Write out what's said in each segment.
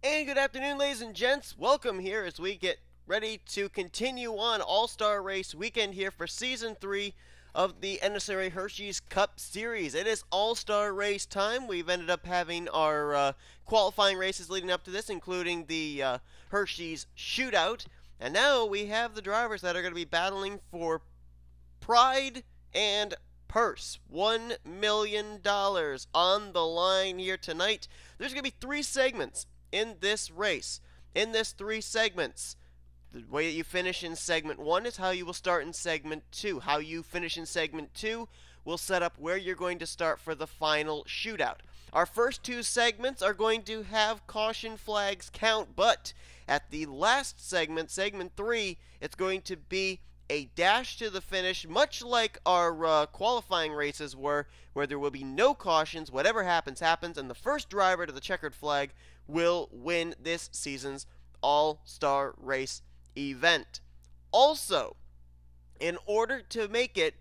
And good afternoon, ladies and gents. Welcome here as we get ready to continue on All-Star Race Weekend here for Season 3 of the NNSCRA Hersheys Cup Series. It is All-Star Race time. We've ended up having our qualifying races leading up to this, including the Hersheys Shootout. And now we have the drivers that are going to be battling for pride and purse. $1 million on the line here tonight. There's going to be 3 segments in this race. In this 3 segments, the way that you finish in segment 1 is how you will start in segment 2. How you finish in segment 2 will set up where you're going to start for the final shootout. Our first 2 segments are going to have caution flags count, but at the last segment, segment 3, it's going to be a dash to the finish, much like our qualifying races were, where there will be no cautions. Whatever happens, happens, and the first driver to the checkered flag will win this season's All-Star Race event. Also, in order to make it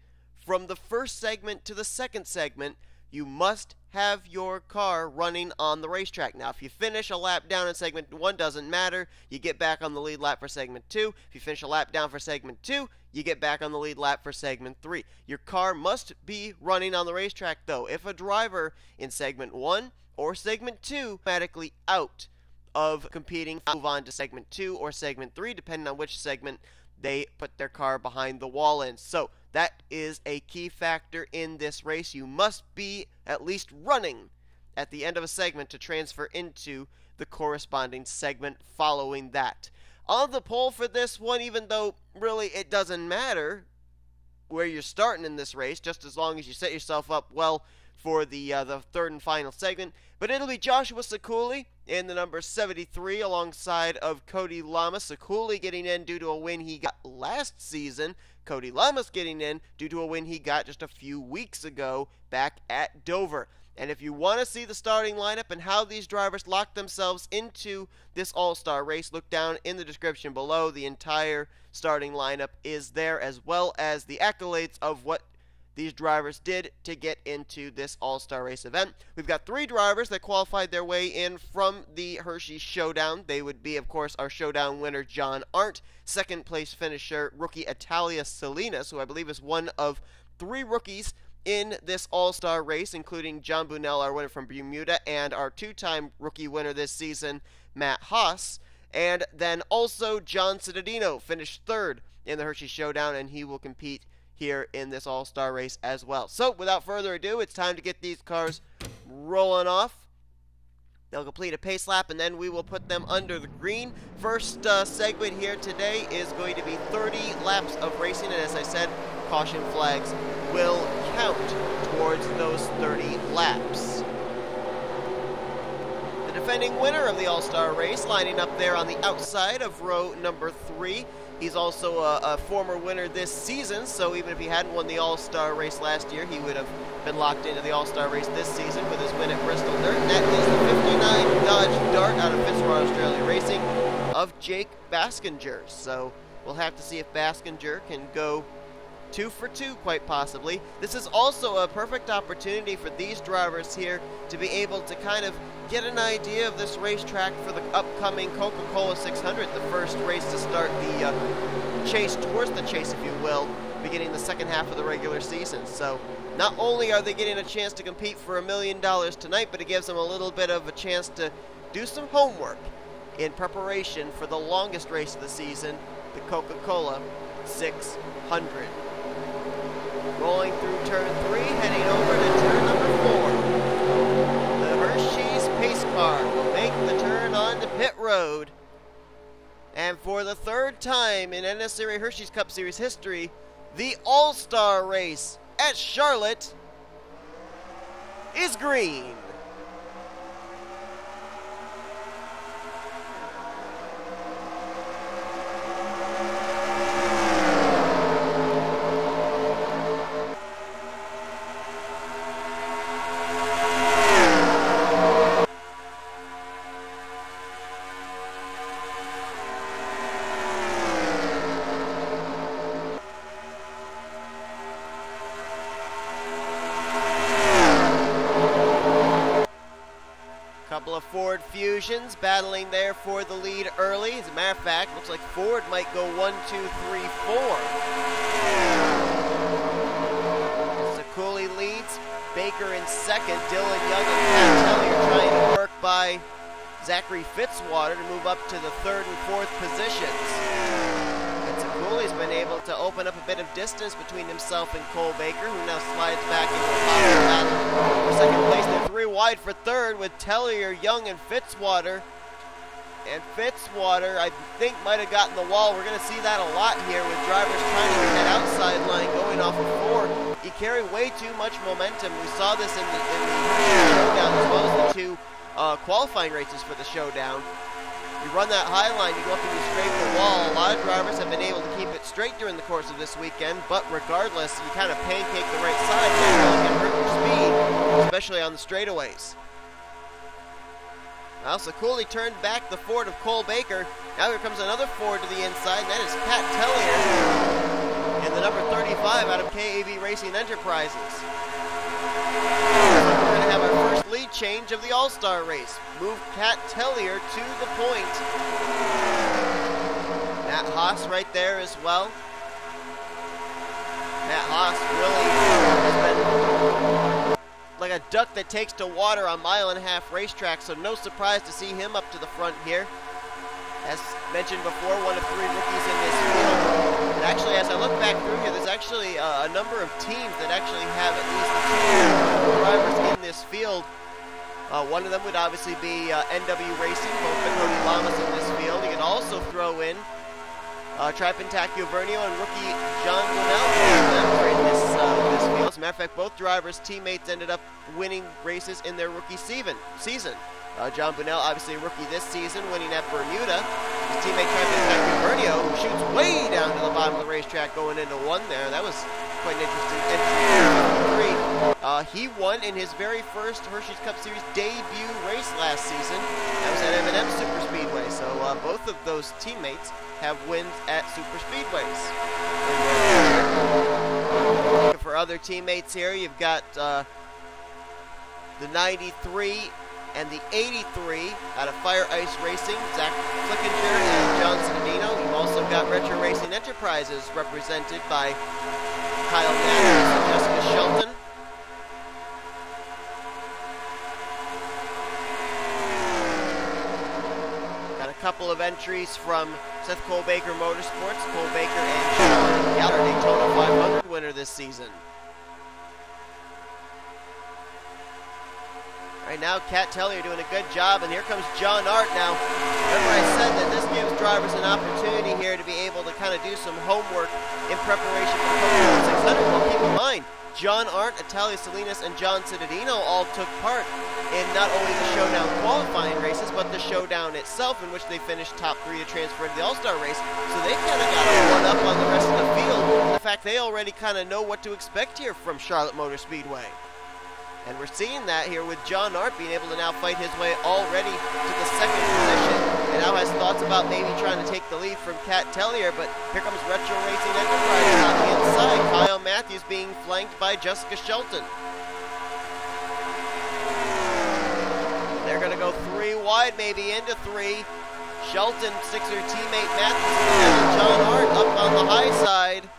from the first segment to the second segment, you must have your car running on the racetrack. Now, if you finish a lap down in segment 1, doesn't matter. You get back on the lead lap for segment 2. If you finish a lap down for segment 2, you get back on the lead lap for segment 3. Your car must be running on the racetrack, though. If a driver in segment 1 or segment 2 automatically out of competing, move on to segment 2 or segment 3, depending on which segment they put their car behind the wall in. So that is a key factor in this race. You must be at least running at the end of a segment to transfer into the corresponding segment following that. On the pole for this one, even though really it doesn't matter where you're starting in this race, just as long as you set yourself up well for the third and final segment. But it'll be Joshua Ciculli in the number 73 alongside of K Llamas. Ciculli getting in due to a win he got last season. K Llamas getting in due to a win he got just a few weeks ago back at Dover. And if you want to see the starting lineup and how these drivers lock themselves into this All-Star race, look down in the description below. The entire starting lineup is there, as well as the accolades of what these drivers did to get into this All-Star Race event. We've got 3 drivers that qualified their way in from the Hersheys Showdown. They would be, of course, our Showdown winner, John Arndt, second place finisher, rookie Italia Salinas, who I believe is one of 3 rookies in this All-Star race, including J Bunnell R, winner from Bermuda, and our 2-time rookie winner this season, Matt Haas. And then also John Cittadino finished 3rd in the Hersheys Showdown, and he will compete here in this All-Star race as well. So, without further ado, it's time to get these cars rolling off. They'll complete a pace lap, and then we will put them under the green. First segment here today is going to be 30 laps of racing, and as I said, caution flags will count towards those 30 laps. The defending winner of the All-Star race lining up there on the outside of row number 3. He's also a former winner this season, so even if he hadn't won the All-Star race last year, he would have been locked into the All-Star race this season with his win at Bristol Dirt. And that is the 59 Dodge Dart out of Fitzwater Australia Racing of J Baskinger. So we'll have to see if Baskinger can go 2 for 2, quite possibly. This is also a perfect opportunity for these drivers here to be able to kind of get an idea of this racetrack for the upcoming Coca-Cola 600, the first race to start the chase towards the chase, if you will, beginning the second half of the regular season. So not only are they getting a chance to compete for $1 million tonight, but it gives them a little bit of a chance to do some homework in preparation for the longest race of the season, the Coca-Cola 600. Rolling through turn 3, heading over to turn number 4. The Hersheys pace car will make the turn onto pit road. And for the 3rd time in NNSCRA Hersheys Cup Series history, the All-Star race at Charlotte is green. of Ford Fusions battling there for the lead early. As a matter of fact, looks like Ford might go 1, 2, 3, 4. Ciculli leads. Baker in second. Dylan Young and K Tellier trying to work by Zachary Fitzwater to move up to the third and fourth positions. And Ciculli's been able to open up a bit of distance between himself and Cole Baker, who now slides back into the battle for second place. They're 3 wide for third with Tellier, Young, and Fitzwater. And Fitzwater, I think, might have gotten the wall. We're going to see that a lot here with drivers trying to get that outside line going off of Ford. He carried way too much momentum. We saw this in the Showdown as well as the 2 qualifying races for the Showdown. You run that high line, you go up and you scrape the wall. A lot of drivers have been able to keep it straight during the course of this weekend, but regardless, you kind of pancake the right side and you really can hurt your speed, especially on the straightaways. Now Ciculli turned back the Ford of Cole Baker. Now here comes another Ford to the inside, and that is K Tellier in the number 35 out of KAV Racing Enterprises. We're going to have our first lead change of the All-Star race. Move K Tellier to the point. Matt Haas right there as well. Matt Haas really has been like a duck that takes to water on 1.5 mile racetrack, so no surprise to see him up to the front here. As mentioned before, one of 3 rookies in this field. And actually, as I look back through here, there's actually a number of teams that actually have at least 2 drivers in this field. One of them would obviously be NW Racing, both the K Llamas in this field. You can also throw in T Vernio and rookie J Bunnell R in this field. As a matter of fact, both drivers' teammates ended up winning races in their rookie season. J Bunnell, obviously a rookie this season, winning at Bermuda. His teammate T Vernio, who shoots way down to the bottom of the racetrack going into 1 there. That was quite an interesting entry. He won in his very first Hersheys Cup Series debut race last season. That was at M&Ms Super Speedway. So both of those teammates have wins at super speedways. For other teammates here, you've got the 93 and the 83 out of Fire Ice Racing, Zach Flickinger and John Citadino. You've also got Retro Racing Enterprises represented by Kyle Matthews and Jessica Shelton. Got a couple of entries from Seth Cole Baker Motorsports, Cole Baker and Sean Geller, Daytona 500 winner this season. Right now, K Tellier doing a good job, and here comes John Art now. Remember I said that this gives drivers an opportunity here to be able to kind of do some homework in preparation for Coca 600. Well, keep in mind, John Art, Italia Salinas, and John Citadino all took part in not only the Showdown qualifying races, but the Showdown itself, in which they finished top 3 to transfer to the All-Star race. So they kind of got a one-up on the rest of the field. The fact they already kind of know what to expect here from Charlotte Motor Speedway. And we're seeing that here with John Art being able to now fight his way already to the second position. And now has thoughts about maybe trying to take the lead from K Tellier, but here comes Retro Racing Enterprises on the inside. Kyle Matthews being flanked by Jessica Shelton. They're going to go 3 wide, maybe into 3. Shelton sticks her teammate Matthews and John Art up on the high side.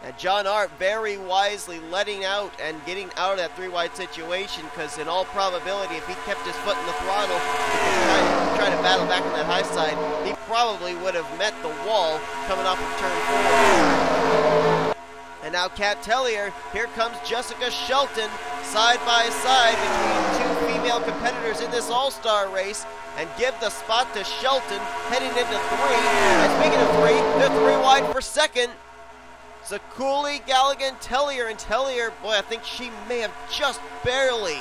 And John Art very wisely letting out and getting out of that 3-wide situation, because in all probability, if he kept his foot in the throttle and try to battle back on that high side, he probably would have met the wall coming off of turn 4. And now K Tellier, here comes Jessica Shelton, side by side between 2 female competitors in this All-Star race, and give the spot to Shelton heading into 3. And speaking of 3, they're 3 wide for second. Ciculli, Gallighan, Tellier, and Tellier, boy, I think she may have just barely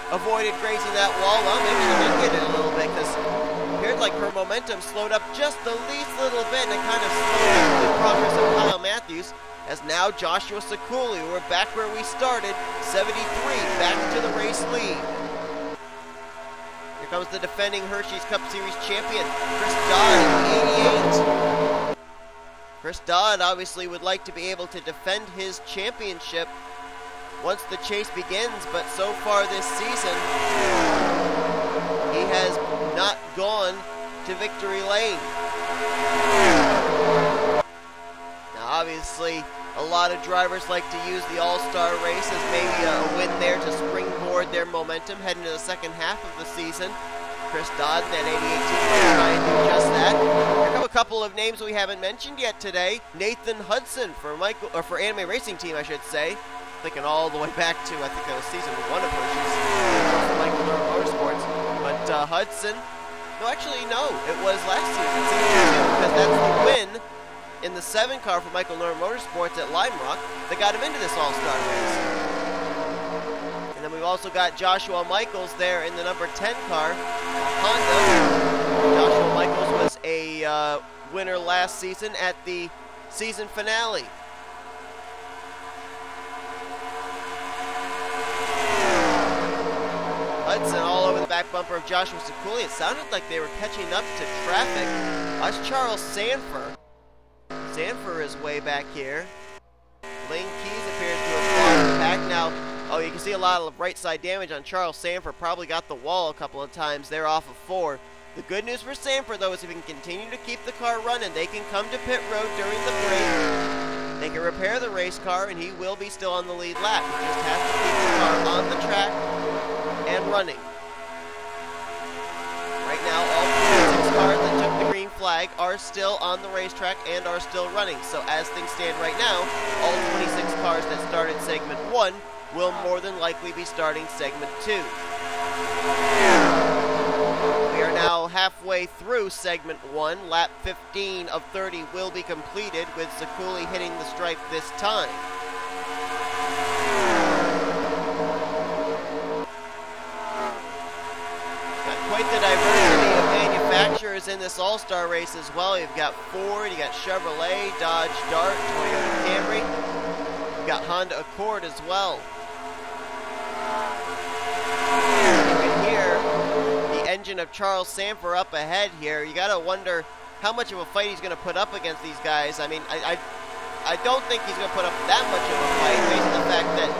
avoided grazing that wall. Well, maybe she did get it a little bit, because it appeared like her momentum slowed up just the least little bit, and it kind of slowed down the progress of Kyle Matthews, as now Joshua Ciculli, we're back where we started, 73, back to the race lead. Here comes the defending Hersheys Cup Series champion, Chris Dodd, in the 88. Chris Dodd obviously would like to be able to defend his championship once the chase begins, but so far this season, he he has not gone to victory lane. Now, obviously, a lot of drivers like to use the All-Star race as maybe a win there to springboard their momentum heading to the second half of the season. Chris Dodd and that 88 team will try and do just that. Here come a couple of names we haven't mentioned yet today. Nathan Hudson for Anime Racing Team, I should say. Thinking all the way back to, I think that was season 1 of Hersheys for Michael Nora Motorsports. But Hudson, no, actually, no, it was last season, season 2, because that's the win in the 7 car for Michael Nora Motorsports at Lime Rock that got him into this All-Star race. And then we've also got Joshua Michaels there in the number 10 car, Honda. Joshua Michaels was a winner last season at the season finale. Hudson all over the back bumper of Joshua Ciculli. It sounded like they were catching up to traffic. That's Charles Sandfer. Sandfer is way back here. Lane Keys appears to have blocked the pack. Now, oh, you can see a lot of right side damage on Charles Sandfer. Probably got the wall a couple of times. They're off of 4. The good news for Sandfer, though, is if he can continue to keep the car running, they can come to pit road during the break. They can repair the race car, and he will be still on the lead lap. He just has to keep the car on the track and running. Right now, all 26 cars that took the green flag are still on the racetrack and are still running. So as things stand right now, all 26 cars that started segment 1 will more than likely be starting segment 2. We are now halfway through segment 1. Lap 15 of 30 will be completed with Ciculli hitting the stripe this time. Quite the diversity of manufacturers in this All-Star race as well. You've got Ford, you got Chevrolet, Dodge Dart, Toyota Camry. You've got Honda Accord as well. You can hear the engine of Charles Sandfer up ahead here. You gotta wonder how much of a fight he's gonna put up against these guys. I mean, I don't think he's gonna put up that much of a fight based on the fact that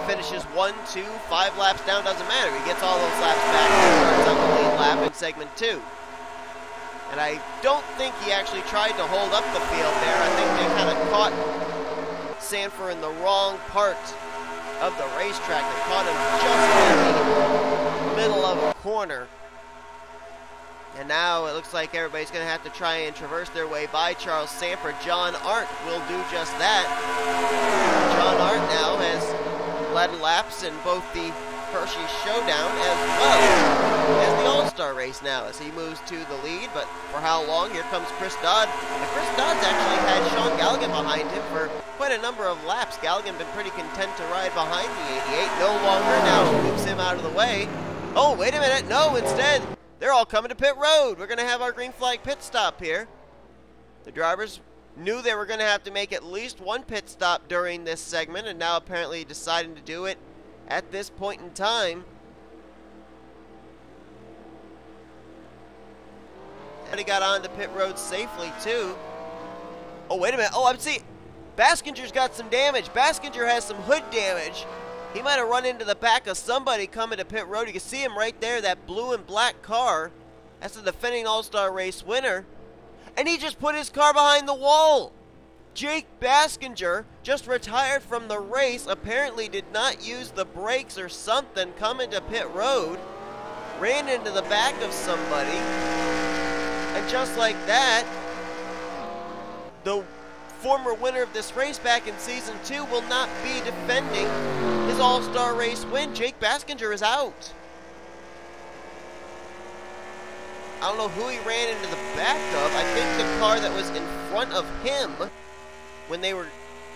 finishes 1, 2, 5 laps down, doesn't matter. He gets all those laps back and starts on the lead lap in segment 2. And I don't think he actually tried to hold up the field there. I think they kind of caught Sandfer in the wrong part of the racetrack. They caught him just in the middle of a corner. And now it looks like everybody's going to have to try and traverse their way by Charles Sandfer. John Arndt will do just that. John Arndt now has led laps in both the Hersheys Showdown as well as the All-Star race now as he moves to the lead. But for how long? Here comes Chris Dodd. And Chris Dodd's actually had Sean Gallighan behind him for quite a number of laps. Gallighan been pretty content to ride behind the 88. No longer now moves him out of the way. Oh, wait a minute. No, instead, they're all coming to pit road. We're going to have our green flag pit stop here. The drivers knew they were going to have to make at least one pit stop during this segment, and now apparently deciding to do it at this point in time. And he got onto pit road safely, too. Oh, wait a minute. Oh, I'm seeing Baskinger's got some damage. Baskinger has some hood damage. He might have run into the back of somebody coming to pit road. You can see him right there, that blue and black car. That's the defending All-Star race winner. And he just put his car behind the wall. Jake Baskinger just retired from the race, apparently did not use the brakes or something, coming to pit road, ran into the back of somebody, and just like that, the former winner of this race back in Season 2 will not be defending his All-Star race win. Jake Baskinger is out. I don't know who he ran into the back of. I think the car that was in front of him when they were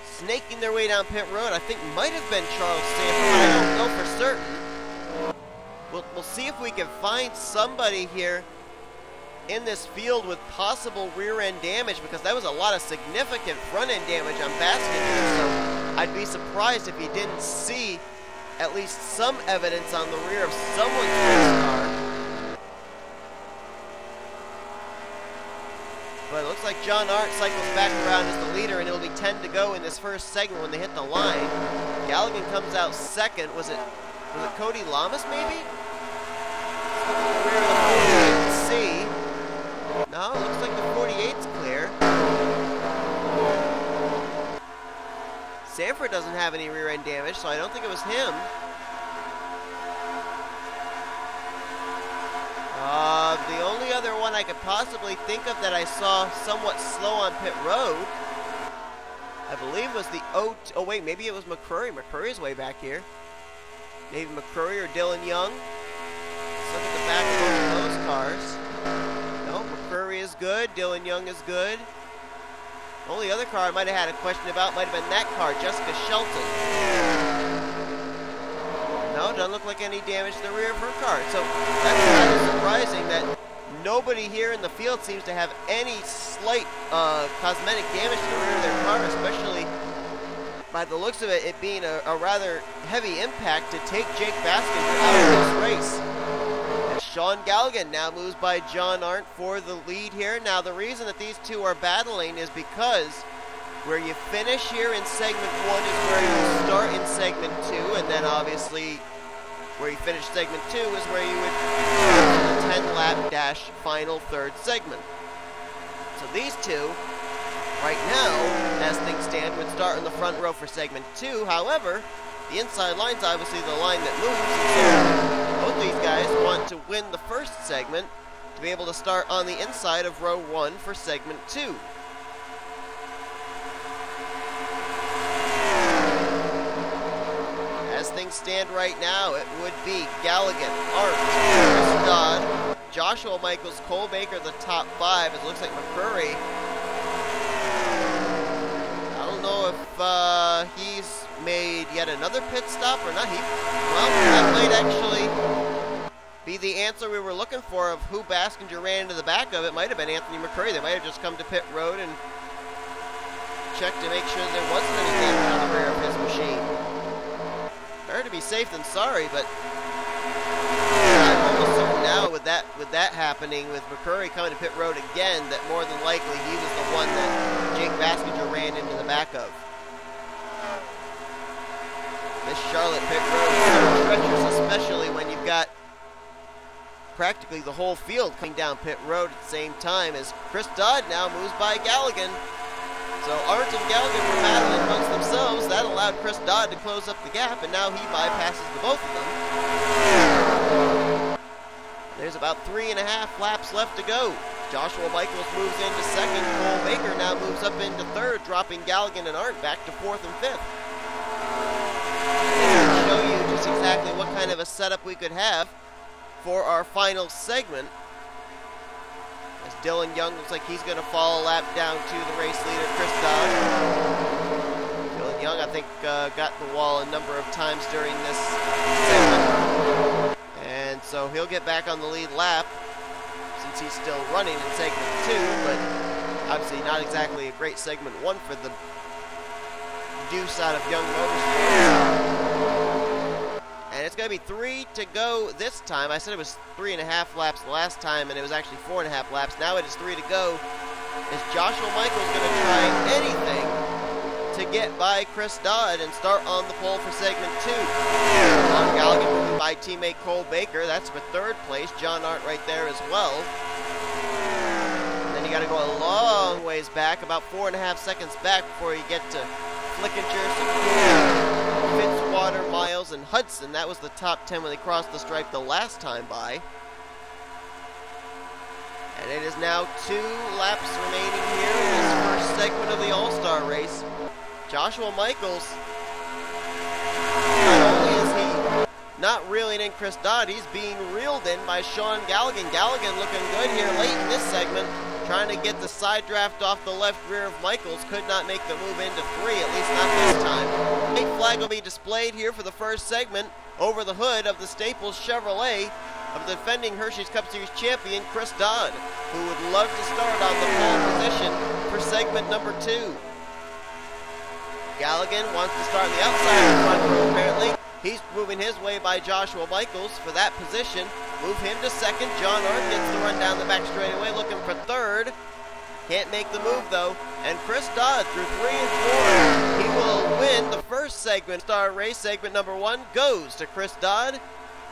snaking their way down pit road, I think might have been Charles Sandfer. I don't know for certain. We'll see if we can find somebody here in this field with possible rear-end damage, because that was a lot of significant front-end damage on Baskinger. So I'd be surprised if he didn't see at least some evidence on the rear of someone's race car. But it looks like John Arndt cycles back around as the leader, and it'll be 10 to go in this first segment when they hit the line. Gallighan comes out second. Was it Cody Llamas, maybe? rear of the 48C. No, it looks like the 48's clear. Sandfer doesn't have any rear end damage, so I don't think it was him. The only other one I could possibly think of that I saw somewhat slow on pit road, I believe was the oh wait, maybe it was McCrory. McCrory's way back here. Maybe McCrory or Dylan Young. Let's look at the back of both of those cars. No, McCrory is good. Dylan Young is good. Only other car I might have had a question about might have been that car, Jessica Shelton. No, doesn't look like any damage to the rear of her car. So that's kind of surprising that nobody here in the field seems to have any slight cosmetic damage to the rear of their car, especially by the looks of it, it being a rather heavy impact to take Jake Baskinger out of this race. As Sean Gallighan now moves by John Arndt for the lead here. Now the reason that these two are battling is because where you finish here in segment 1 is where you start in segment 2, and then obviously where you finish segment 2 is where you would go to the 10-lap dash final third segment. So these two, right now, as things stand, would start in the front row for segment 2. However, the inside line's obviously the line that moves, so both these guys want to win the first segment to be able to start on the inside of row 1 for segment 2. As things stand right now, it would be Gallighan, Arndt, Chris Dodd, Joshua Michaels, Cole Baker, the top 5. It looks like McCrory. I don't know if he's made yet another pit stop or not. Well, that might actually be the answer we were looking for of who Baskinger ran into the back of. It might have been Anthony McCrory. They might have just come to pit road and checked to make sure there wasn't any damage on the rear of his machine. Better to be safe than sorry, but I'm almost certain now with that happening, with McCrory coming to pit road again, that more than likely he was the one that Jake Baskinger ran into the back of. This Charlotte pit road is so treacherous, especially when you've got practically the whole field coming down pit road at the same time, as Chris Dodd now moves by Gallighan. So Arndt and Gallighan were battling amongst themselves. That allowed Chris Dodd to close up the gap, and now he bypasses the both of them. There's about 3.5 laps left to go. Joshua Michaels moves into second. Cole Baker now moves up into third, dropping Gallighan and Arndt back to 4th and 5th. To show you just exactly what kind of a setup we could have for our final segment. As Dylan Young looks like he's going to fall a lap down to the race leader, Chris Dodd. Dylan Young, I think, got the wall a number of times during this segment. And so he'll get back on the lead lap since he's still running in segment 2, but obviously not exactly a great segment 1 for the deuce out of Young Motorsports. And it's going to be 3 to go this time. I said it was 3.5 laps last time, and it was actually 4.5 laps. Now it is 3 to go. Is Joshua Michaels going to try anything to get by Chris Dodd and start on the pole for segment 2? John Gallighan moving by teammate Cole Baker. That's for 3rd place. John Arndt right there as well. And then you got to go a long ways back, about 4.5 seconds back before you get to Flickinger, Fitzwater, Miles, and Hudson. That was the top 10 when they crossed the stripe the last time by. And it is now 2 laps remaining here in this first segment of the All-Star race. Joshua Michaels, not only is he not reeling in Chris Dodd, he's being reeled in by Sean Gallighan. Gallighan looking good here late in this segment, trying to get the side draft off the left rear of Michaels. Could not make the move into 3, at least not this time. White flag will be displayed here for the first segment over the hood of the Staples Chevrolet of the defending Hersheys Cup Series champion, Chris Dodd, who would love to start on the pole position for segment number 2. Gallighan wants to start on the outside of the front row, apparently. He's moving his way by Joshua Michaels for that position. Move him to second. John Arndt gets the run down the back straightaway, looking for 3rd. Can't make the move, though. And Chris Dodd through 3 and 4. He will win the first segment. Star race segment number 1 goes to Chris Dodd.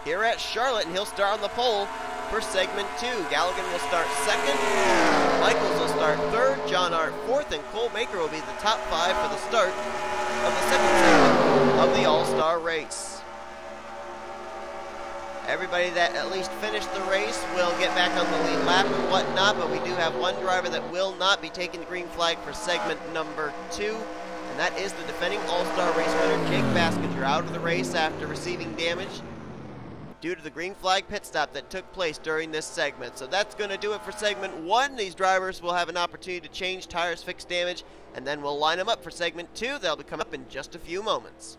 here at Charlotte, and he'll start on the pole for segment 2. Gallighan will start second, Michaels will start third, John Arndt fourth, and Cole Baker will be the top 5 for the start of the second segment of the All-Star race. Everybody that at least finished the race will get back on the lead lap and whatnot, but we do have one driver that will not be taking the green flag for segment number 2, and that is the defending All-Star race winner, Jake Baskinger, out of the race after receiving damage due to the green flag pit stop that took place during this segment. So that's going to do it for segment 1. These drivers will have an opportunity to change tires, fix damage, and then we'll line them up for segment 2. They'll be coming up in just a few moments.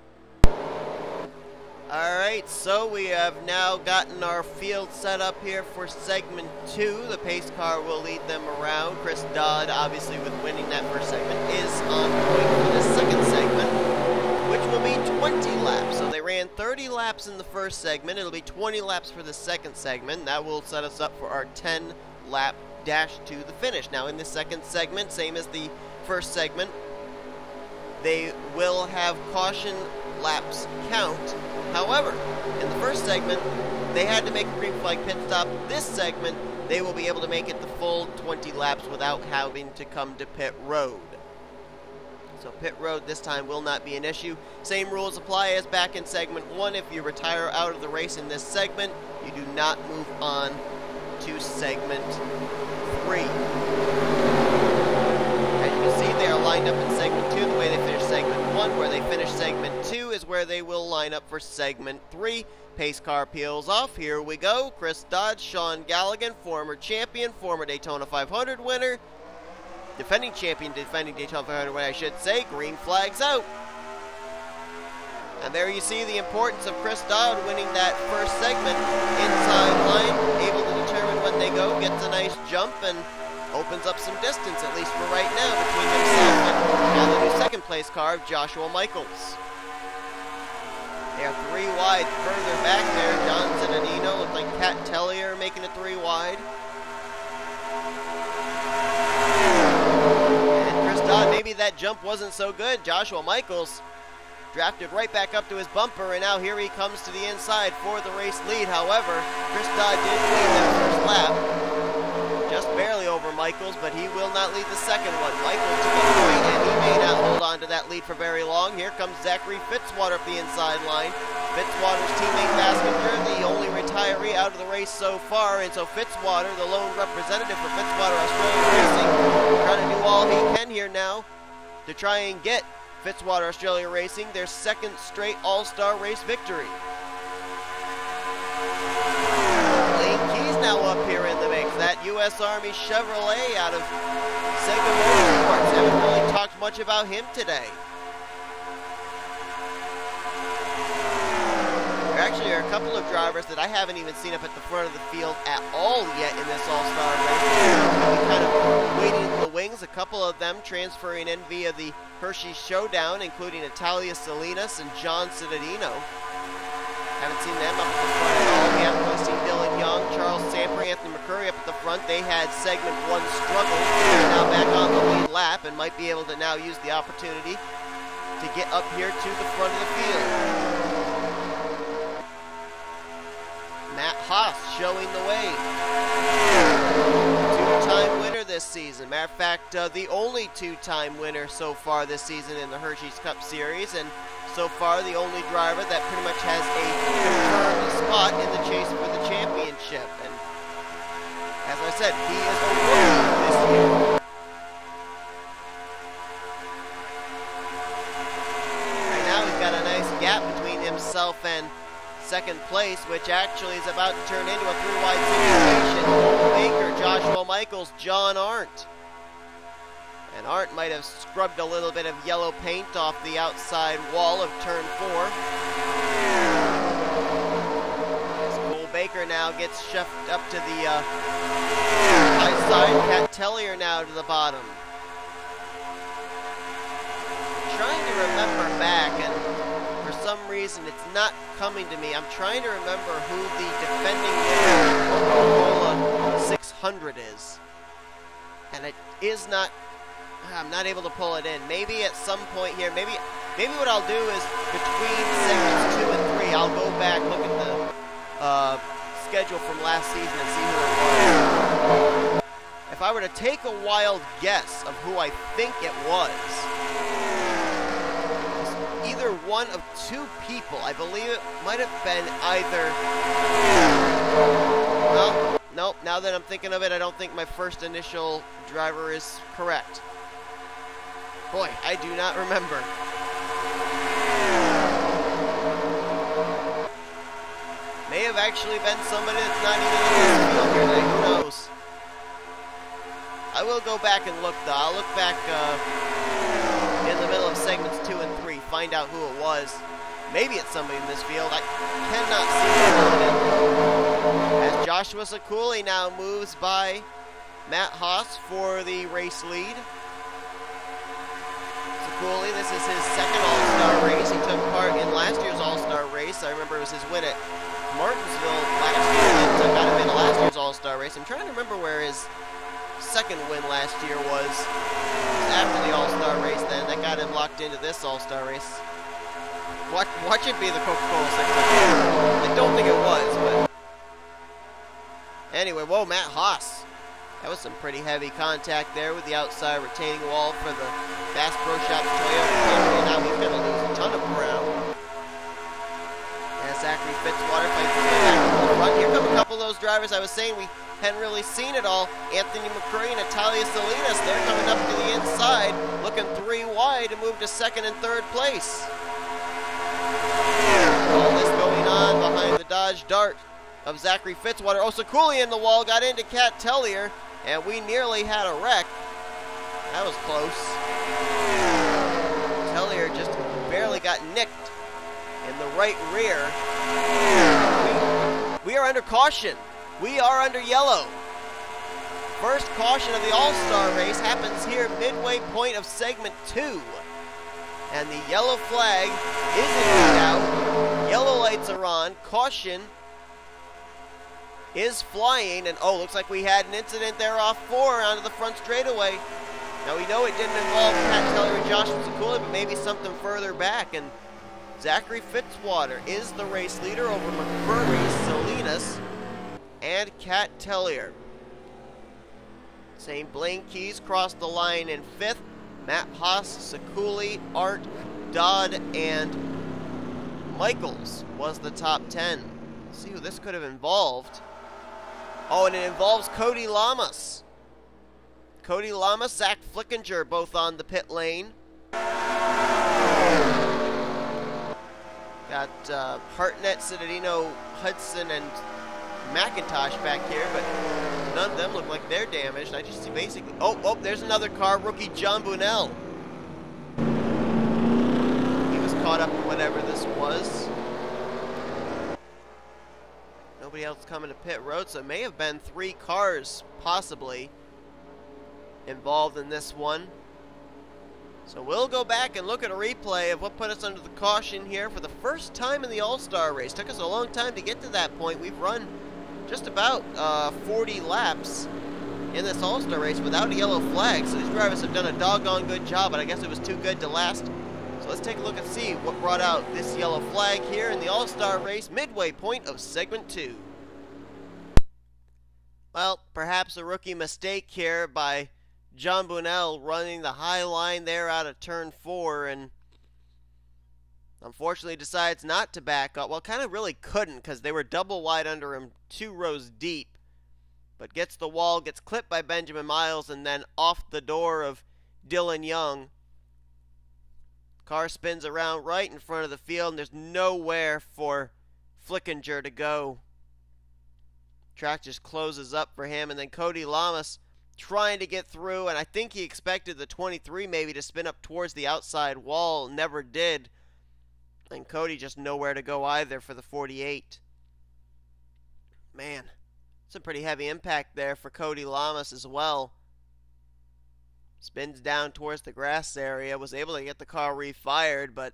Alright, so we have now gotten our field set up here for segment 2. The pace car will lead them around. Chris Dodd, obviously with winning that first segment, is on point for the second segment, which will be 20 laps. So they ran 30 laps in the first segment. It'll be 20 laps for the second segment. That will set us up for our 10-lap dash to the finish. Now in the second segment, same as the first segment, they will have caution laps count. However, in the first segment, they had to make a green flag pit stop. This segment, they will be able to make it the full 20 laps without having to come to pit road. So pit road this time will not be an issue. Same rules apply as back in segment 1. If you retire out of the race in this segment, you do not move on to segment 3. See, they are lined up in segment 2 the way they finished segment 1. Where they finished segment 2 is where they will line up for segment 3. Pace car peels off. Here we go. Chris Dodd, Sean Gallighan, former champion, former Daytona 500 winner, defending champion, defending Daytona 500 winner, I should say. Green flags out. And there you see the importance of Chris Dodd winning that first segment. Inside line, able to determine when they go, gets a nice jump, and opens up some distance, at least for right now, between himself and now the new second place car of Joshua Michaels. They are 3 wide further back there. Johnson and Eno look like K Tellier making it 3 wide. And Chris Dodd, maybe that jump wasn't so good. Joshua Michaels drafted right back up to his bumper, and now here he comes to the inside for the race lead. However, Chris Dodd did lead that first lap. Just barely over Michaels, but he will not lead the second one. Michaels to the point, and he may not hold on to that lead for very long. Here comes Zachary Fitzwater up the inside line. Fitzwater's teammate Baskinger, the only retiree out of the race so far, and so Fitzwater, the lone representative for Fitzwater Australia Racing, trying to do all he can here now to try and get Fitzwater Australia Racing their second straight All-Star race victory. Now up here in the mix, that U.S. Army Chevrolet out of Sega Motorsports. Haven't really talked much about him today. There actually are a couple of drivers that I haven't even seen up at the front of the field at all yet in this All-Star race. Really kind of waiting in the wings. A couple of them transferring in via the Hersheys Showdown, including Natalia Salinas and John Cittadino. Haven't seen them up at the front at all. We haven't really seen Dylan Young, Charles Sandfer, Anthony McCurry up at the front. They had segment 1 struggle. They're now back on the lead lap and might be able to now use the opportunity to get up here to the front of the field. Matt Haas showing the way. 2-time winner this season. Matter of fact, the only 2-time winner so far this season in the Hersheys Cup Series, and so far the only driver that pretty much has a confirmed spot in the chase for the championship. And as I said, he is a rookie this year. Right now he's got a nice gap between himself and second place, which actually is about to turn into a 3-wide situation. Baker, Joshua Michaels, John Arndt. And Arndt might have scrubbed a little bit of yellow paint off the outside wall of turn 4. As Cole Baker now gets shoved up to the high side. K Tellier now to the bottom. Trying to remember back, and for some reason it's not coming to me. I'm trying to remember who the defending winner of the Coca-Cola 600 is. And it is not, I'm not able to pull it in. Maybe at some point here, maybe what I'll do is between segments 2 and 3, I'll go back, look at the schedule from last season and see who it was. If I were to take a wild guess of who I think it was, it's either one of two people. I believe it might have been either... Well, nope, now that I'm thinking of it, I don't think my first initial driver is correct. Boy, I do not remember. May have actually been somebody that's not even in this field here today. Who knows? I will go back and look, though. I'll look back in the middle of segments 2 and 3, find out who it was. Maybe it's somebody in this field. I cannot see it. As Joshua Ciculli now moves by Matt Haas for the race lead. Ciculli, this is his second All-Star race. He took part in last year's All-Star race. I remember it was his win at Martinsville last year. He took out him in last year's All-Star race. I'm trying to remember where his second win last year was. It was after the All-Star race then. That got him locked into this All-Star race. Watch it be the Coca-Cola 600. I don't think it was, but... Anyway, whoa, Matt Haas. That was some pretty heavy contact there with the outside retaining wall for the Bass Pro Shop Toyota Camry. Now he's going to lose a ton of ground. As Zachary Fitzwater fights his way back to the front. Here come a couple of those drivers I was saying we hadn't really seen it all. Anthony McCurry and Natalia Salinas. They're coming up to the inside, looking 3 wide to move to second and third place. All this going on behind the Dodge Dart of Zachary Fitzwater. Oh, Ciculli in the wall, got into K Tellier, and we nearly had a wreck. That was close. Tellier just barely got nicked in the right rear. We are under caution. We are under yellow. First caution of the All-Star race happens here midway point of segment 2. And the yellow flag is indeed out. Yellow lights are on. Caution is flying. And oh, looks like we had an incident there off 4 onto the front straightaway. Now we know it didn't involve K Tellier and Joshua Ciculli, but maybe something further back. And Zachary Fitzwater is the race leader over McCurry, Salinas, and K Tellier. St. Blaine Keys crossed the line in 5th. Matt Haas, Ciculli, Art, Dodd, and Michaels was the top 10. Let's see who this could have involved. Oh, and it involves K Llamas. K Llamas, Zach Flickinger, both on the pit lane. Got Hartnett, Citadino, Hudson, and McIntosh back here, but none of them look like they're damaged. I just see basically... Oh, there's another car, rookie J Bunnell. He was caught up in whatever this was. Nobody else coming to pit road, so it may have been 3 cars, possibly, involved in this one. So we'll go back and look at a replay of what put us under the caution here for the first time in the All-Star race. Took us a long time to get to that point. We've run just about 40 laps in this All-Star race without a yellow flag. So these drivers have done a doggone good job, but I guess it was too good to last. So let's take a look and see what brought out this yellow flag here in the All-Star race, midway point of segment 2. Well, perhaps a rookie mistake here by J Bunnell running the high line there out of turn 4, and unfortunately decides not to back up. Well, kind of really couldn't because they were double wide under him, 2 rows deep. But gets the wall, gets clipped by Benjamin Miles, and then off the door of Dylan Young. Car spins around right in front of the field, and there's nowhere for Flickinger to go. Track just closes up for him, and then K Llamas trying to get through, and I think he expected the 23 maybe to spin up towards the outside wall, never did. And Cody just nowhere to go either for the 48. Man, some pretty heavy impact there for K Llamas as well. Spins down towards the grass area, was able to get the car refired, but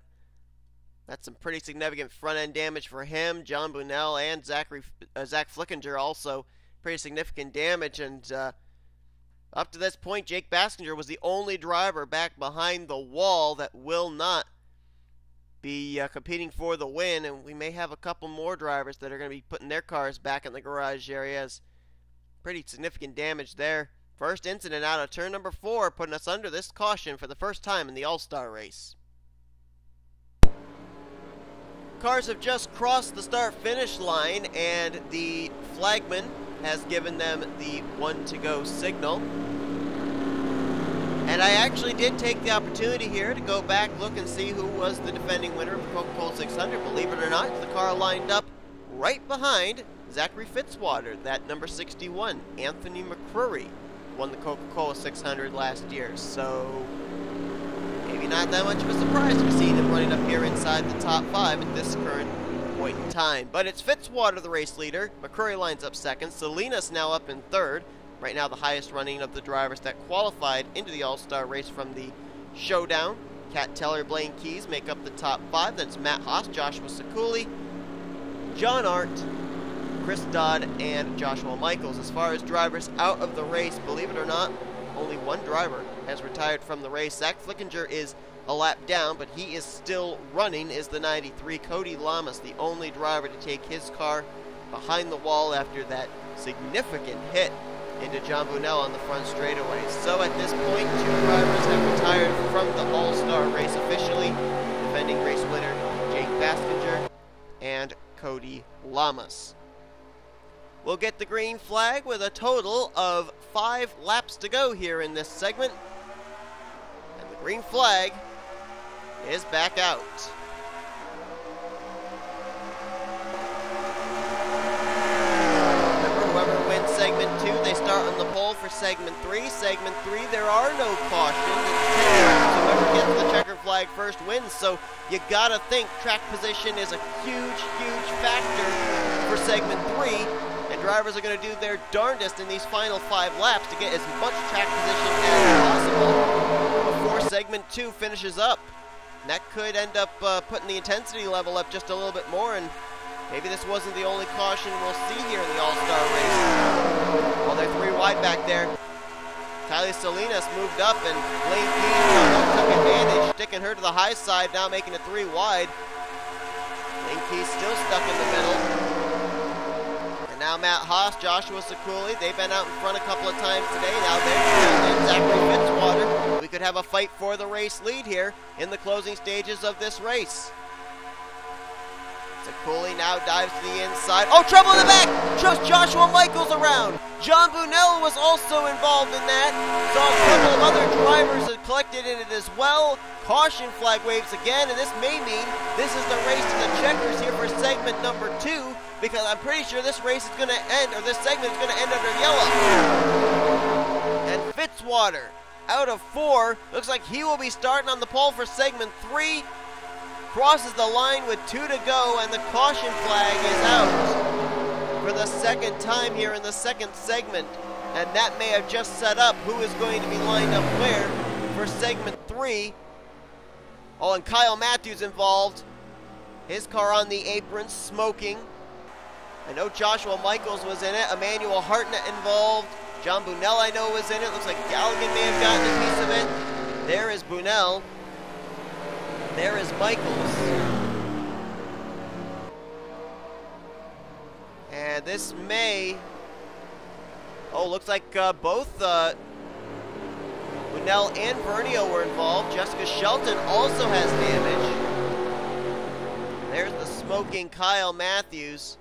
that's some pretty significant front-end damage for him. J Bunnell and Zach Flickinger also pretty significant damage, and up to this point, Jake Baskinger was the only driver back behind the wall that will not be competing for the win, and we may have a couple more drivers that are going to be putting their cars back in the garage areas. Pretty significant damage there. First incident out of turn number 4, putting us under this caution for the first time in the All-Star race. Cars have just crossed the start-finish line, and the flagman has given them the 1 to go signal. And I actually did take the opportunity here to go back, look and see who was the defending winner of the Coca-Cola 600. Believe it or not, the car lined up right behind Zachary Fitzwater, that number 61, Anthony McCrory, won the Coca-Cola 600 last year. So maybe not that much of a surprise to be seeing him running up here inside the top 5 at this current point in time. But it's Fitzwater, the race leader. McCrory lines up second. Salinas now up in third. Right now the highest running of the drivers that qualified into the All-Star race from the Showdown. K Tellier, Blaine Keys make up the top 5. That's Matt Haas, Joshua Ciculli, John Art, Chris Dodd, and Joshua Michaels. As far as drivers out of the race, believe it or not, only one driver has retired from the race. Zach Flickinger is a lap down, but he is still running, is the 93. K Llamas, the only driver to take his car behind the wall after that significant hit into J Bunnell on the front straightaway. So at this point, 2 drivers have retired from the All-Star race officially. Defending race winner Jake Baskinger and K Llamas. We'll get the green flag with a total of 5 laps to go here in this segment. And the green flag is back out. Remember, whoever wins segment 2, they start on the pole for segment 3. Segment 3, there are no cautions. Whoever gets the checkered flag first wins. So you gotta think track position is a huge, huge factor for segment 3. And drivers are going to do their darndest in these final 5 laps to get as much track position as possible before segment 2 finishes up. And that could end up putting the intensity level up just a little bit more, and maybe this wasn't the only caution we'll see here in the All-Star race. Well, they're 3 wide back there. Tyler Salinas moved up, and Blaine Keys took advantage, sticking her to the high side, now making it 3 wide. Blaine Keys still stuck in the middle. Now Matt Haas, Joshua Ciculli, they've been out in front a couple of times today. Now they're Zachary Fitzwater. We could have a fight for the race lead here in the closing stages of this race. Ciculli now dives to the inside. Oh, trouble in the back! Just Joshua Michaels around. J Bunnell was also involved in that. Saw a couple of other drivers that collected in it as well. Caution flag waves again, and this may mean this is the race to the checkers here for segment number 2, because I'm pretty sure this race is going to end, or this segment is going to end under yellow. And Fitzwater, out of 4, looks like he will be starting on the pole for segment 3. Crosses the line with 2 to go, and the caution flag is out for the second time here in the second segment. And that may have just set up who is going to be lined up where for segment 3. Oh, and Kyle Matthews involved. His car on the apron, smoking. I know Joshua Michaels was in it. Emmanuel Hartnett involved. J Bunnell, I know, was in it. Looks like Gallighan may have gotten a piece of it. There is Bunnell. There is Michaels. And this may... Oh, looks like both Bunnell and Vernio were involved. Jessica Shelton also has damage. There's the smoking Kyle Matthews.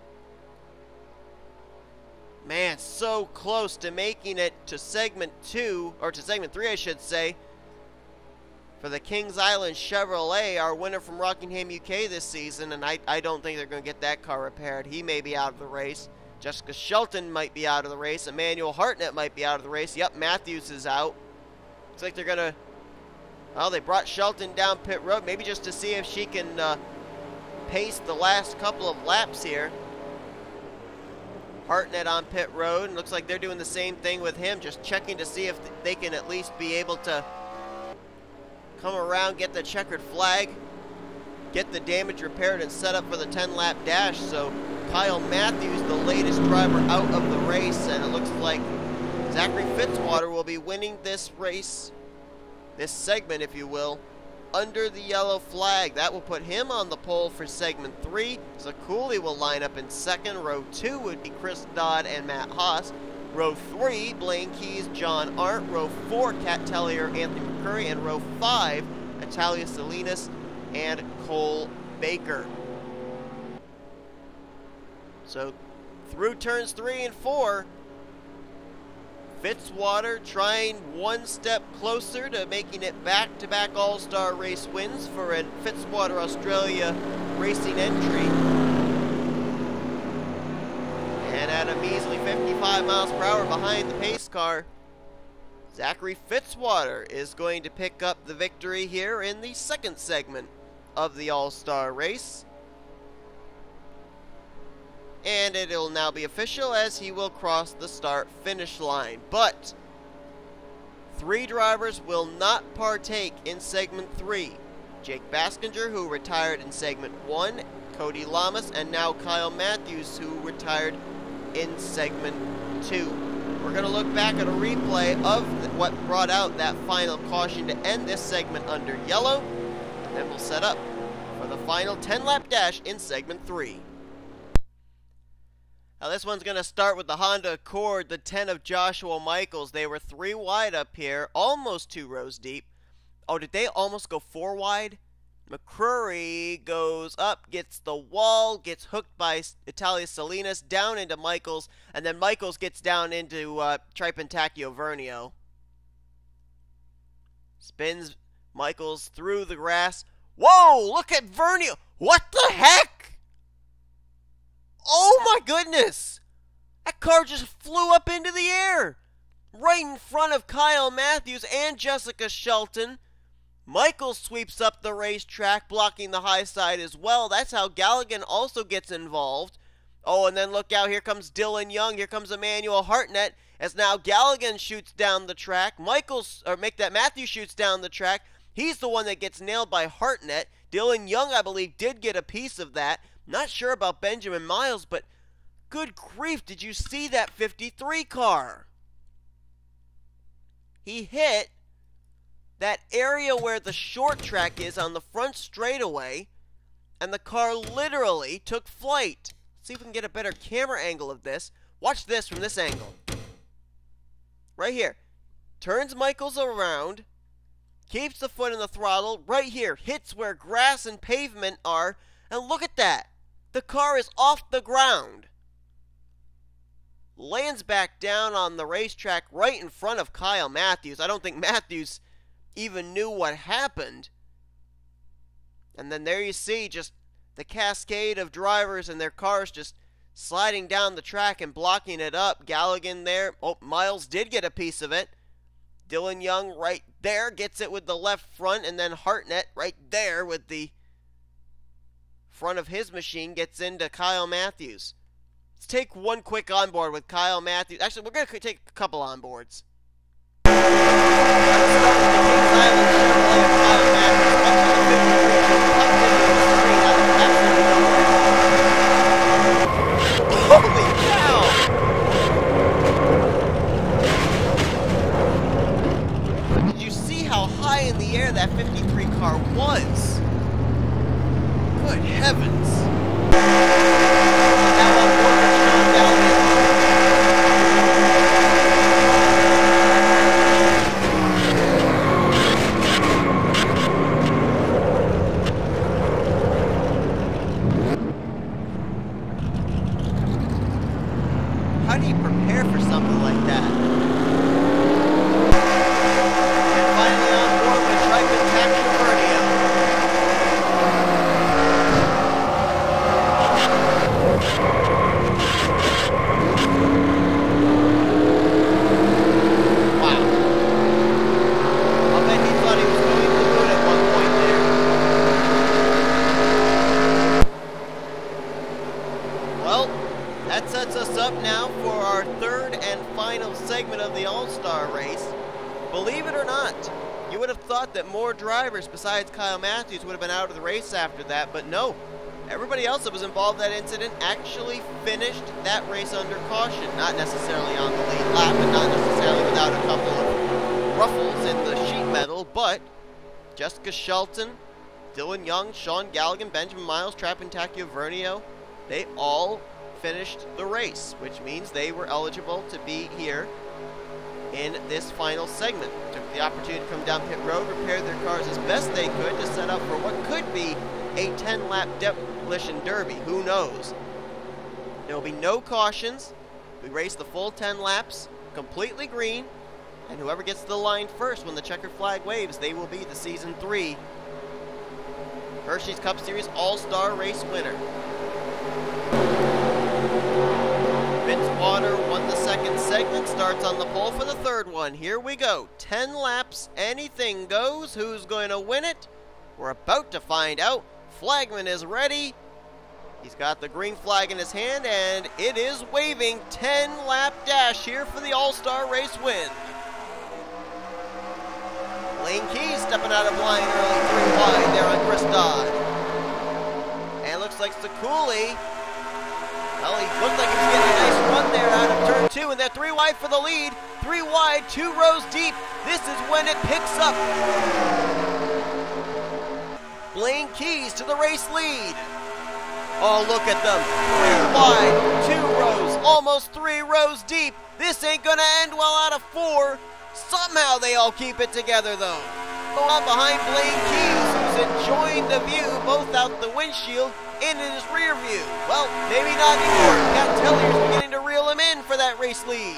Man, so close to making it to segment 2, or to segment 3, I should say, for the Kings Island Chevrolet, our winner from Rockingham, UK this season, and I don't think they're going to get that car repaired. He may be out of the race. Jessica Shelton might be out of the race. Emmanuel Hartnett might be out of the race. Yep, Matthews is out. Looks like they're going to... Well, they brought Shelton down pit road, maybe just to see if she can pace the last couple of laps here. Hartnett on pit road, and looks like they're doing the same thing with him, just checking to see if they can at least be able to come around, get the checkered flag, get the damage repaired, and set up for the 10-lap dash. So Kyle Matthews, the latest driver out of the race, and it looks like Zachary Fitzwater will be winning this race, this segment, if you will, under the yellow flag. That will put him on the pole for segment 3. Ciculli will line up in second. Row 2 would be Chris Dodd and Matt Haas. Row 3, Blaine Keys, John Arndt. Row 4, K Tellier, Anthony McCurry. And row 5, Italia Salinas and Cole Baker. So through turns 3 and 4, Fitzwater trying one step closer to making it back-to-back All-Star race wins for a Fitzwater Australia racing entry. And at a measly 55 miles per hour behind the pace car, Zachary Fitzwater is going to pick up the victory here in the second segment of the All-Star race. And it'll now be official as he will cross the start-finish line. But 3 drivers will not partake in segment 3. Jake Baskinger, who retired in segment 1, Cody Llamas, and now Kyle Matthews, who retired in segment 2. We're going to look back at a replay of what brought out that final caution to end this segment under yellow, and then we'll set up for the final 10-lap dash in segment 3. Now this one's going to start with the Honda Accord, the 10 of Joshua Michaels. They were 3 wide up here, almost 2 rows deep. Oh, did they almost go 4 wide? McCurry goes up, gets the wall, gets hooked by Italia Salinas, down into Michaels, and then Michaels gets down into Tripentacchio Vernio. Spins Michaels through the grass. Whoa, look at Vernio. What the heck? Oh my goodness! That car just flew up into the air! Right in front of Kyle Matthews and Jessica Shelton. Michael sweeps up the racetrack, blocking the high side as well. That's how Gallighan also gets involved. Oh, and then look out, here comes Dylan Young, here comes Emmanuel Hartnett, as now Gallighan shoots down the track. Matthews shoots down the track. He's the one that gets nailed by Hartnett. Dylan Young, I believe, did get a piece of that. Not sure about Benjamin Miles, but good grief, did you see that 53 car? He hit that area where the short track is on the front straightaway, and the car literally took flight. Let's see if we can get a better camera angle of this. Watch this from this angle. Right here. Turns Michaels around, keeps the foot in the throttle, right here, hits where grass and pavement are, and look at that. The car is off the ground. Lands back down on the racetrack right in front of Kyle Matthews. I don't think Matthews even knew what happened. And then there you see just the cascade of drivers and their cars just sliding down the track and blocking it up. Gallighan there. Oh, Miles did get a piece of it. Dylan Young right there gets it with the left front, and then Hartnett right there with the front of his machine gets into Kyle Matthews. Let's take one quick onboard with Kyle Matthews. Actually, we're going to take a couple onboards. Holy cow! Did you see how high in the air that 53 car was? Good heavens. How do you prepare for something like that? And finally on board with Tripentacchio Vernio. Wow. I'll bet he thought he was going to the moon at one point there. Well, that sets us up now for our third and final segment of the All-Star race. Believe it or not, you would have thought that more drivers besides Kyle Matthews would have been out of the race after that, but no. Everybody else that was involved in that incident actually finished that race under caution. Not necessarily on the lead lap, and not necessarily without a couple of ruffles in the sheet metal, but Jessica Shelton, Dylan Young, Sean Gallighan, Benjamin Miles, Trapin T Vernio, they all finished the race, which means they were eligible to be here in this final segment. Took the opportunity to come down pit road, repair their cars as best they could to set up for what could be a 10-lap demolition derby. Who knows? There will be no cautions. We race the full 10 laps, completely green, and whoever gets to the line first when the checkered flag waves, they will be the Season 3 Hersheys Cup Series All-Star Race winner. Fitzwater won the second segment, starts on the pole for the third one. Here we go. 10 laps, anything goes. Who's going to win it? We're about to find out. Flagman is ready. He's got the green flag in his hand, and it is waving. 10-lap dash here for the All-Star Race win. Lane Keys stepping out of line early, 3 wide there on Chris Dodd. And looks like Ciculli, well, he looked like he was getting a nice run there out of turn 2, and they're 3 wide for the lead. 3 wide, 2 rows deep. This is when it picks up. Lane Keys to the race lead. Oh, look at them. 3 wide, 2 rows, almost 3 rows deep. This ain't gonna end well out of 4. Somehow they all keep it together, though. Go on behind Lane Keys, who's enjoying the view, both out the windshield and in his rear view. Well, maybe not anymore. K Tellier's beginning to reel him in for that race lead.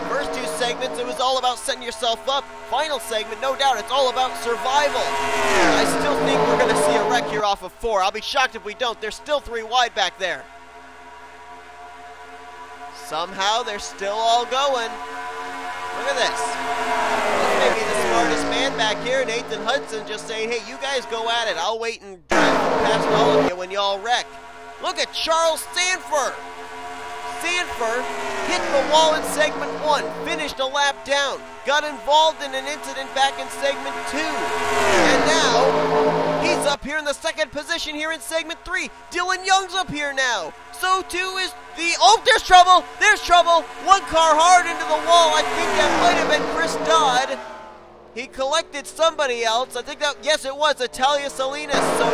First 2 segments, it was all about setting yourself up. Final segment, no doubt, it's all about survival. I still think we're going to see a wreck here off of 4. I'll be shocked if we don't. There's still 3 wide back there. Somehow they're still all going. Look at this. This may be the smartest man back here, Nathan Hudson, just saying, hey, you guys go at it. I'll wait and drive past all of you when y'all wreck. Look at Charles Sandfer. Sandfer hit the wall in segment 1, finished a lap down, got involved in an incident back in segment 2, and now he's up here in the second position here in segment 3. Dylan Young's up here now. So too is the, oh, there's trouble, there's trouble. 1 car hard into the wall. I think that might have been Chris Dodd. He collected somebody else. I think that, yes, it was Italia Salinas. So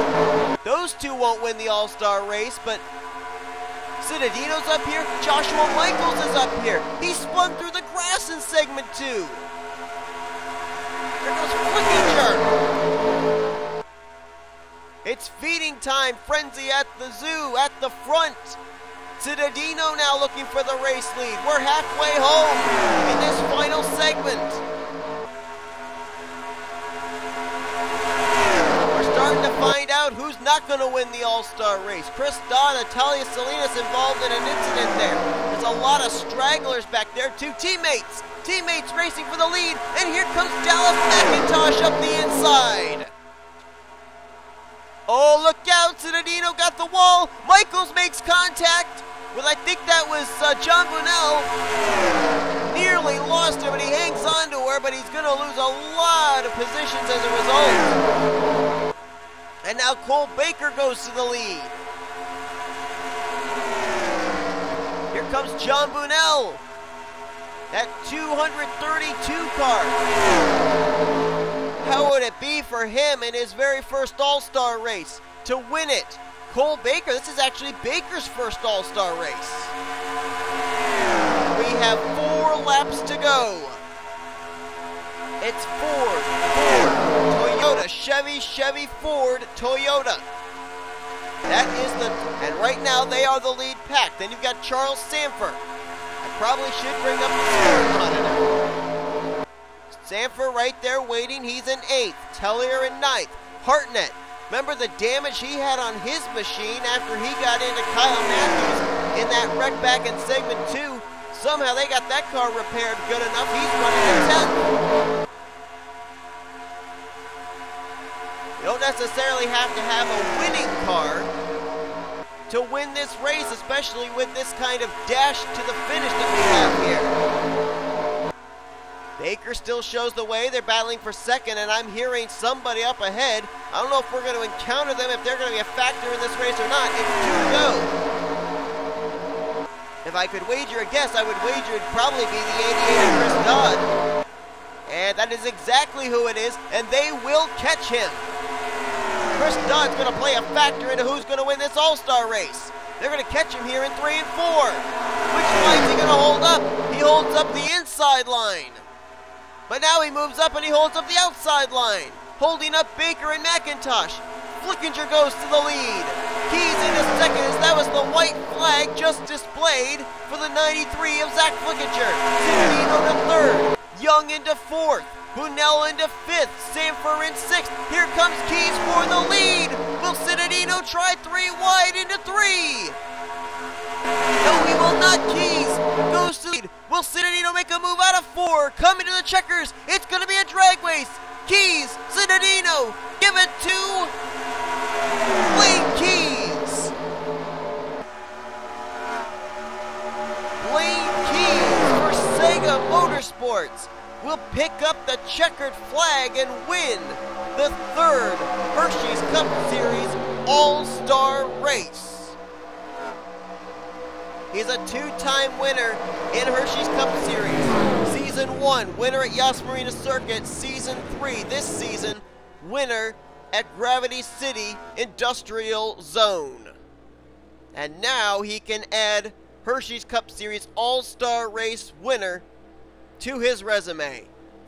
those 2 won't win the All-Star race, but Citadino's up here. Joshua Michaels is up here. He spun through the grass in segment 2. There goes Flickinger. It's feeding time. Frenzy at the zoo, at the front. Citadino now looking for the race lead. We're halfway home in this final segment. We're starting to find out who's not going to win the All-Star race. Chris Dodd, Italia Salinas involved in an incident there. There's a lot of stragglers back there too. Teammates racing for the lead, and here comes Dallas McIntosh up the inside. Oh, look out, Citadino got the wall. Michaels makes contact with, I think that was J Bunnell. Nearly lost her, but he hangs on to her, but he's going to lose a lot of positions as a result. And now Cole Baker goes to the lead. Here comes J Bunnell. That 232 car. How would it be for him in his very first All-Star race to win it? Cole Baker, this is actually Baker's first All-Star race. We have 4 laps to go. It's Ford, Toyota, Chevy, Ford, Toyota. That is the, and right now they are the lead pack. Then you've got Charles Sandfer. I probably should bring up the score monitor. Sandfer right there waiting, he's in 8th. Tellier in 9th. Hartnett, remember the damage he had on his machine after he got into Kyle Matthews in that wreck back in segment 2. Somehow they got that car repaired good enough, he's running in 10th. You don't necessarily have to have a winning car to win this race, especially with this kind of dash to the finish that we have here. Baker still shows the way. They're battling for second, and I'm hearing somebody up ahead. I don't know if we're going to encounter them, if they're going to be a factor in this race or not. It's 2 to go. If I could wager a guess, I would wager it'd probably be the 88 of Chris Dodd. And that is exactly who it is, and they will catch him. Chris Dodd's going to play a factor into who's going to win this All-Star race. They're going to catch him here in 3 and 4. Which line is he going to hold up? He holds up the inside line. But now he moves up and he holds up the outside line. Holding up Baker and McIntosh. Flickinger goes to the lead. Keys into second as that was the white flag just displayed for the 93 of Zach Flickinger. Citadino to third. Young into fourth. Bunnell into fifth. Sandfer in sixth. Here comes Keys for the lead. Will Citadino try 3 wide into 3? No, he will not. Keys goes to the lead. Will Citadino make a move out of 4? Coming to the checkers. It's going to be a drag race. Keys, Citadino, give it to Blaine Keys. Blaine Keys for Sega Motorsports will pick up the checkered flag and win the 3rd Hersheys Cup Series All-Star Race. He's a 2-time winner in Hersheys Cup Series. Season 1, winner at Yas Marina Circuit. Season 3, this season, winner at Gravity City Industrial Zone. And now he can add Hersheys Cup Series All-Star Race winner to his resume.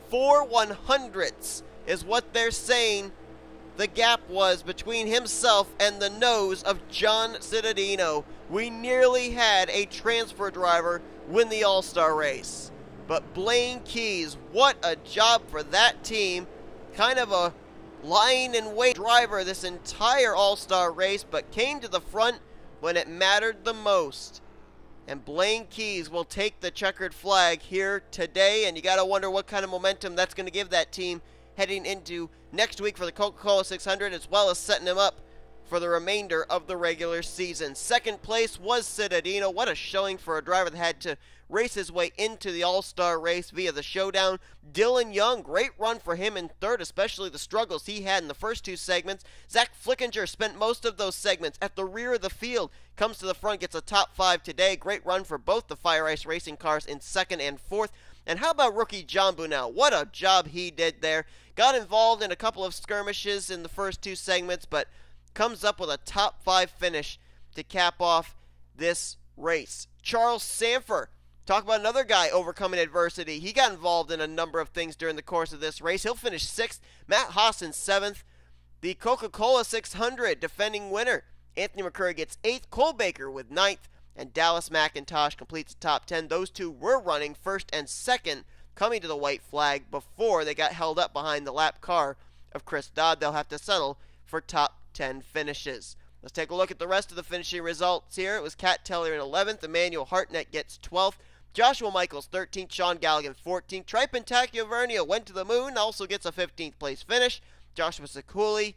4 100ths is what they're saying the gap was between himself and the nose of John Citadino. We nearly had a transfer driver win the All-Star race. But Blaine Keys, what a job for that team. Kind of a lying-in-wait driver this entire All-Star race, but came to the front when it mattered the most. And Blaine Keys will take the checkered flag here today, and you got to wonder what kind of momentum that's going to give that team heading into next week for the Coca-Cola 600, as well as setting him up for the remainder of the regular season. Second place was Citadino. What a showing for a driver that had to race his way into the All-Star race via the Showdown. Dylan Young, great run for him in third, especially the struggles he had in the first 2 segments. Zach Flickinger spent most of those segments at the rear of the field. Comes to the front, gets a top 5 today. Great run for both the Fire Ice Racing cars in second and fourth. And how about rookie John Bunnell? What a job he did there. Got involved in a couple of skirmishes in the first 2 segments, but comes up with a top 5 finish to cap off this race. Charles Sandfer, talk about another guy overcoming adversity. He got involved in a number of things during the course of this race. He'll finish 6th. Matt Haas in 7th. The Coca-Cola 600 defending winner. Anthony McCurry gets 8th. Cole Baker with 9th. And Dallas McIntosh completes the top 10. Those two were running 1st and 2nd, coming to the white flag before they got held up behind the lap car of Chris Dodd. They'll have to settle for top 10 finishes. Let's take a look at the rest of the finishing results here. It was K Tellier in 11th. Emmanuel Hartnett gets 12th. Joshua Michaels 13th. Sean Gallighan 14th. Tripe and T Vernio went to the moon. Also gets a 15th place finish. Joshua Ciculli,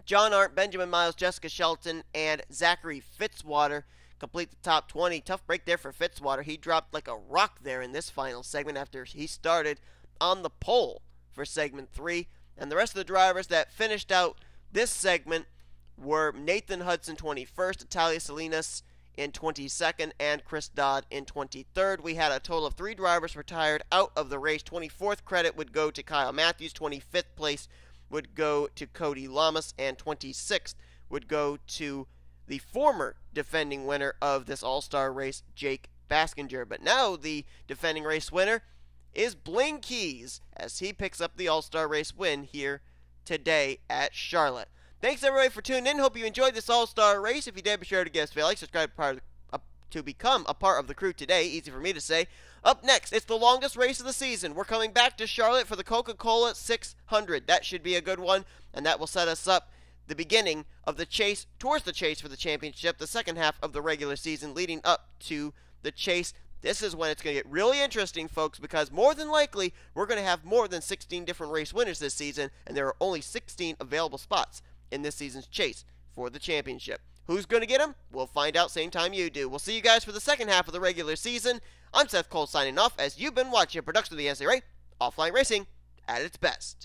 John Arndt, Benjamin Miles, Jessica Shelton, and Zachary Fitzwater complete the top 20. Tough break there for Fitzwater. He dropped like a rock there in this final segment after he started on the pole for segment 3. And the rest of the drivers that finished out this segment were Nathan Hudson 21st, Italia Salinas in 22nd, and Chris Dodd in 23rd. We had a total of 3 drivers retired out of the race. 24th credit would go to Kyle Matthews, 25th place would go to Cody Llamas, and 26th would go to the former defending winner of this All-Star race, Jake Baskinger. But now the defending race winner is Blaine Keys as he picks up the All-Star race win here today at Charlotte. Thanks everybody for tuning in. Hope you enjoyed this All-Star race. If you did, be sure to give us a like, subscribe to become a part of the crew today. Easy for me to say. Up next, it's the longest race of the season. We're coming back to Charlotte for the Coca-Cola 600. That should be a good one, and that will set us up the beginning of the chase towards the chase for the championship, the second half of the regular season leading up to the chase. This is when it's going to get really interesting, folks, because more than likely, we're going to have more than 16 different race winners this season, and there are only 16 available spots in this season's chase for the championship. Who's going to get them? We'll find out same time you do. We'll see you guys for the second half of the regular season. I'm Seth Cole signing off as you've been watching a production of the NNSCRA Offline Racing at its best.